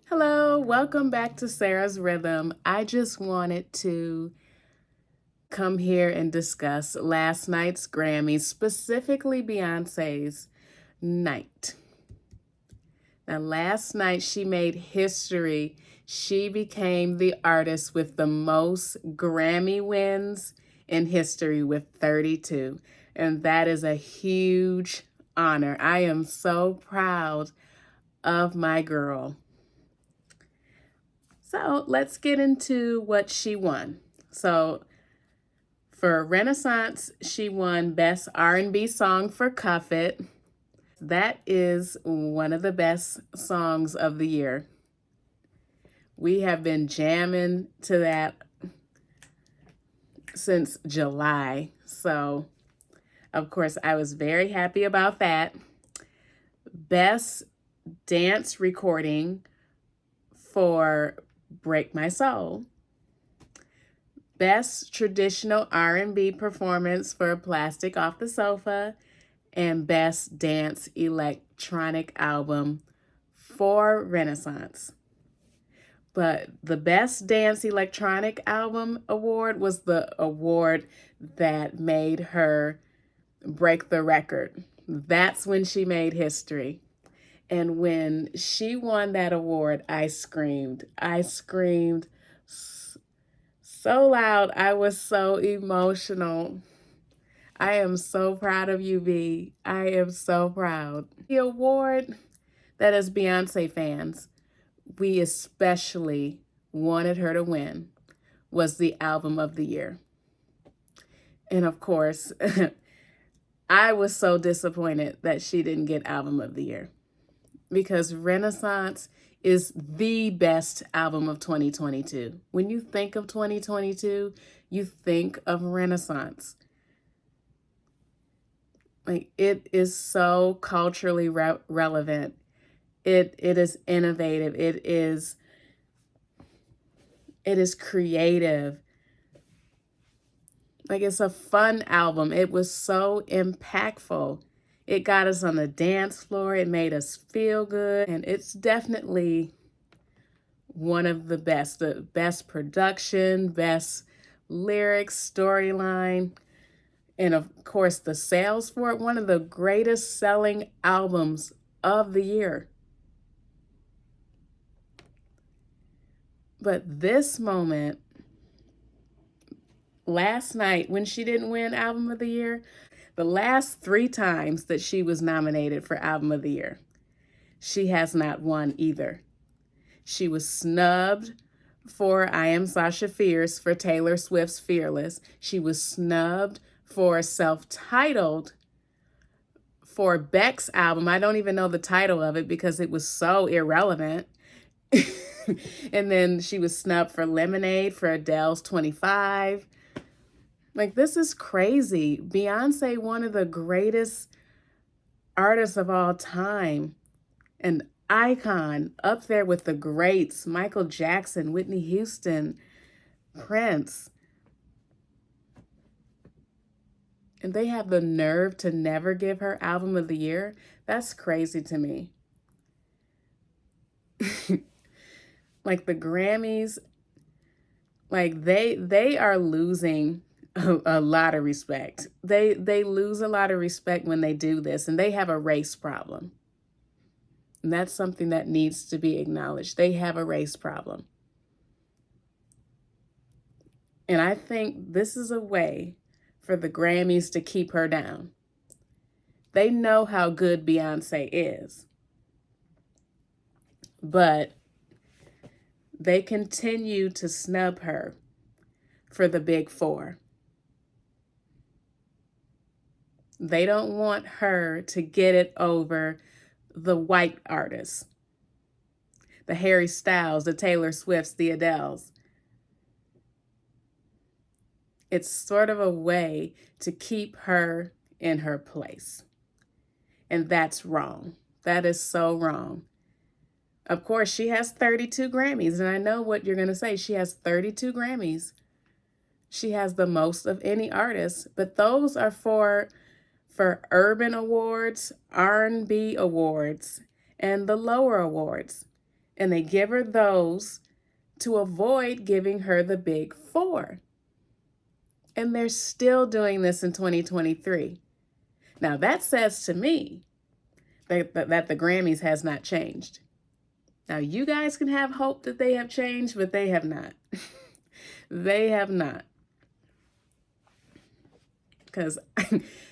Hello, welcome back to Sarah's Rhythm. I just wanted to come here and discuss last night's Grammys, specifically Beyonce's night. Now, last night she made history. She became the artist with the most Grammy wins in history with 32. And that is a huge honor. I am so proud of my girl. So let's get into what she won. So for Renaissance, she won Best R&B Song for Cuff It. That is one of the best songs of the year. We have been jamming to that since July. So, of course, I was very happy about that. Best Dance Recording for Break My Soul. Best Traditional R&B Performance for Plastic Off the Sofa, and Best Dance Electronic Album for Renaissance. But the Best Dance Electronic Album award was the award that made her break the record. That's when she made history. And when she won that award, I screamed. I screamed so loud. I was so emotional. I am so proud of you, B. I am so proud. The award that as Beyonce fans, we especially wanted her to win was the Album of the Year. And of course, I was so disappointed that she didn't get Album of the Year because Renaissance is the best album of 2022. When you think of 2022, you think of Renaissance. Like, it is so culturally relevant. It is innovative. It is creative. Like, it's a fun album. It was so impactful. It got us on the dance floor. It made us feel good. And it's definitely one of the best production, best lyrics, storyline. And of course, the sales for it, one of the greatest selling albums of the year. But this moment, last night, when she didn't win Album of the Year, the last 3 times that she was nominated for Album of the Year, she has not won either. She was snubbed for I Am Sasha Fierce for Taylor Swift's Fearless. She was snubbed for Self-Titled for Beck's album. I don't even know the title of it because it was so irrelevant. And then she was snubbed for Lemonade for Adele's 25. Like, this is crazy. Beyonce, one of the greatest artists of all time, an icon up there with the greats, Michael Jackson, Whitney Houston, Prince. And they have the nerve to never give her Album of the Year. That's crazy to me. Like, the Grammys, like they are losing a lot of respect. They lose a lot of respect when they do this, and they have a race problem. And that's something that needs to be acknowledged. They have a race problem. And I think this is a way for the Grammys to keep her down. They know how good Beyonce is. But they continue to snub her for the Big Four. They don't want her to get it over the white artists, the Harry Styles, the Taylor Swifts, the Adeles. It's sort of a way to keep her in her place. And that's wrong. That is so wrong. Of course, she has 32 Grammys, and I know what you're going to say. She has 32 Grammys. She has the most of any artist, but those are for urban awards, R&B awards, and the lower awards. And they give her those to avoid giving her the big four. And they're still doing this in 2023. Now, that says to me that the Grammys has not changed. Now, you guys can have hope that they have changed, but they have not. They have not. Because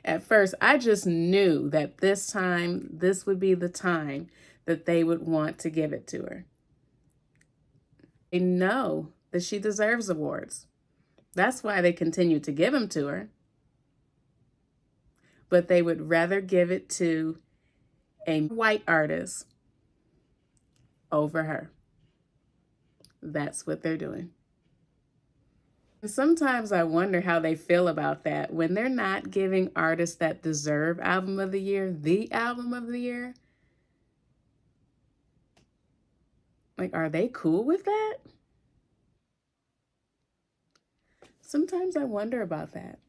at first, I just knew that this would be the time that they would want to give it to her. They know that she deserves awards. That's why they continue to give them to her. But they would rather give it to a white artist over her. That's what they're doing. And sometimes I wonder how they feel about that when they're not giving artists that deserve album of the year the album of the year. Like, are they cool with that? Sometimes I wonder about that.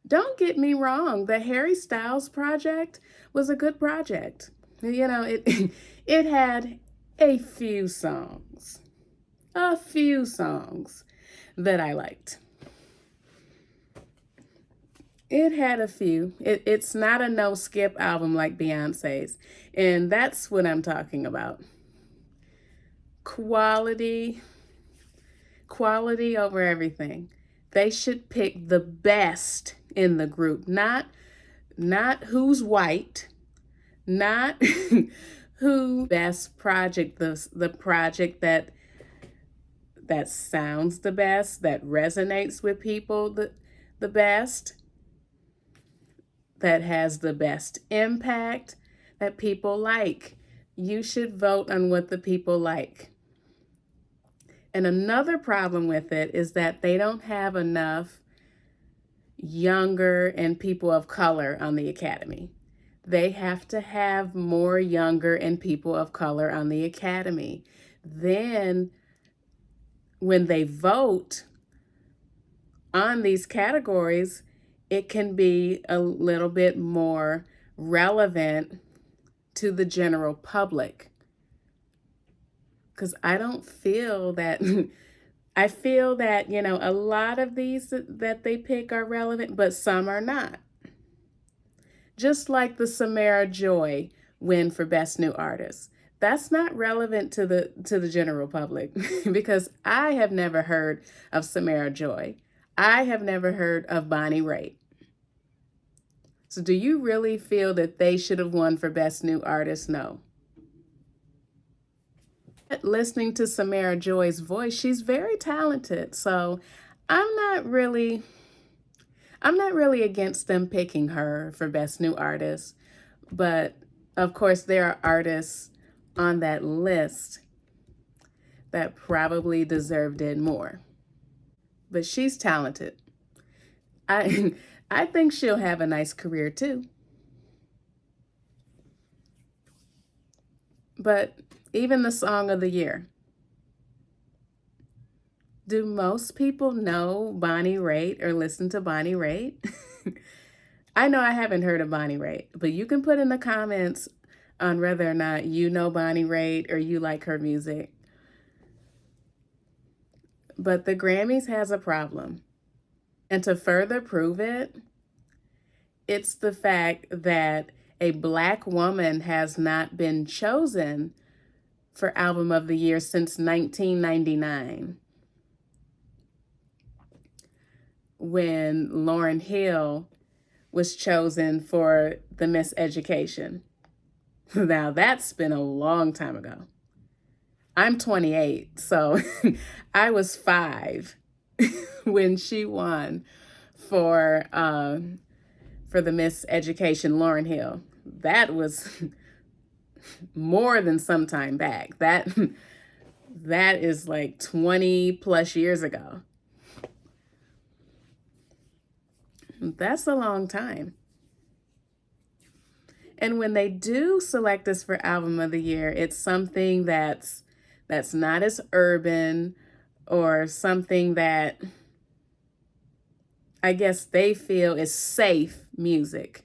Don't get me wrong, the Harry Styles project was a good project. You know, it had a few songs that I liked. It had a few. It's not a no skip album like Beyonce's. And that's what I'm talking about. Quality over everything. They should pick the best in the group, not who's white, not who best project, the project that sounds the best, that resonates with people the best, that has the best impact, that people like. You should vote on what the people like. And another problem with it is that they don't have enough younger and people of color on the Academy. They have to have more younger and people of color on the Academy. Then when they vote on these categories, it can be a little bit more relevant to the general public. Because I don't feel that, I feel that, you know, a lot of these that they pick are relevant, but some are not. Just like the Samara Joy win for Best New Artist. That's not relevant to the general public because I have never heard of Samara Joy. I have never heard of Bonnie Raitt. So do you really feel that they should have won for Best New Artist? No. Listening to Samara Joy's voice, she's very talented. So I'm not really against them picking her for Best New Artist. But of course, there are artists on that list that probably deserved it more. But she's talented. I think she'll have a nice career too. But even the song of the year. Do most people know Bonnie Raitt or listen to Bonnie Raitt? I know I haven't heard of Bonnie Raitt, but you can put in the comments on whether or not you know Bonnie Raitt or you like her music. But the Grammys has a problem. And to further prove it, it's the fact that a Black woman has not been chosen for Album of the Year since 1999, when Lauryn Hill was chosen for the Miss Education. Now, that's been a long time ago. I'm 28, so I was 5 when she won for the Miss Education, Lauryn Hill. That was more than some time back. That is like 20 plus years ago. That's a long time. And when they do select us for Album of the Year, it's something that's not as urban or something that I guess they feel is safe music.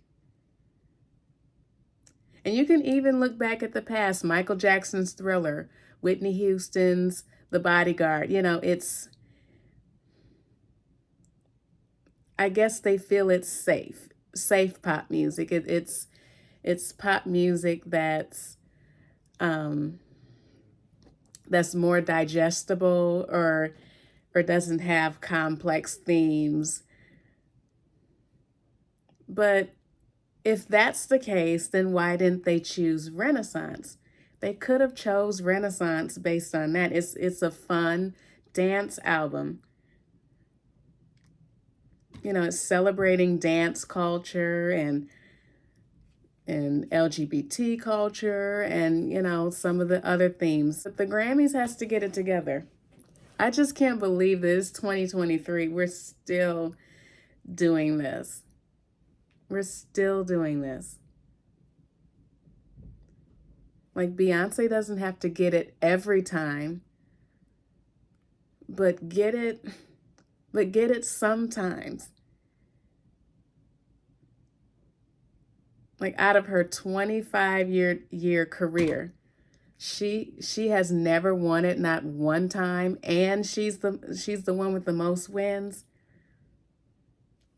And you can even look back at the past, Michael Jackson's Thriller, Whitney Houston's The Bodyguard. You know, I guess they feel it's safe pop music. It's pop music that's more digestible or doesn't have complex themes. But if that's the case, then why didn't they choose Renaissance? They could have chose Renaissance based on that. It's a fun dance album. You know, it's celebrating dance culture and LGBT culture and, you know, some of the other themes. But the Grammys has to get it together. I just can't believe this 2023. We're still doing this. We're still doing this. Like, Beyoncé doesn't have to get it every time, but get it sometimes. Like, out of her 25-year career, she has never won it, not one time, and she's the one with the most wins.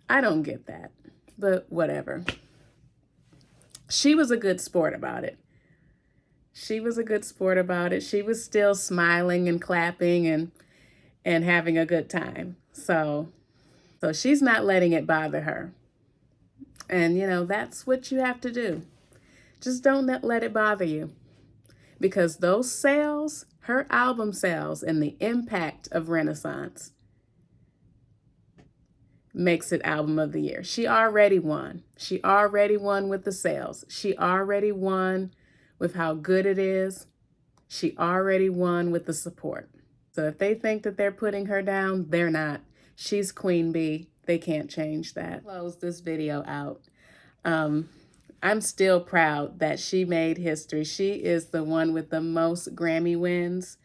I don't get that, but whatever. She was a good sport about it. She was still smiling and clapping and having a good time. So she's not letting it bother her. And, you know, that's what you have to do. Just don't let it bother you. Because those sales, her album sales, and the impact of Renaissance makes it album of the year. She already won. She already won with the sales. She already won with how good it is. She already won with the support. So if they think that they're putting her down, they're not. She's Queen Bee. They can't change that. Close this video out. I'm still proud that she made history. She is the one with the most Grammy wins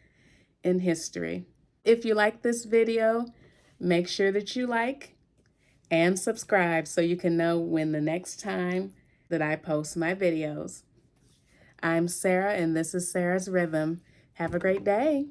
in history. If you like this video, make sure that you like and subscribe so you can know when the next time that I post my videos. I'm Sarah, and this is Sarah's Rhythm. Have a great day.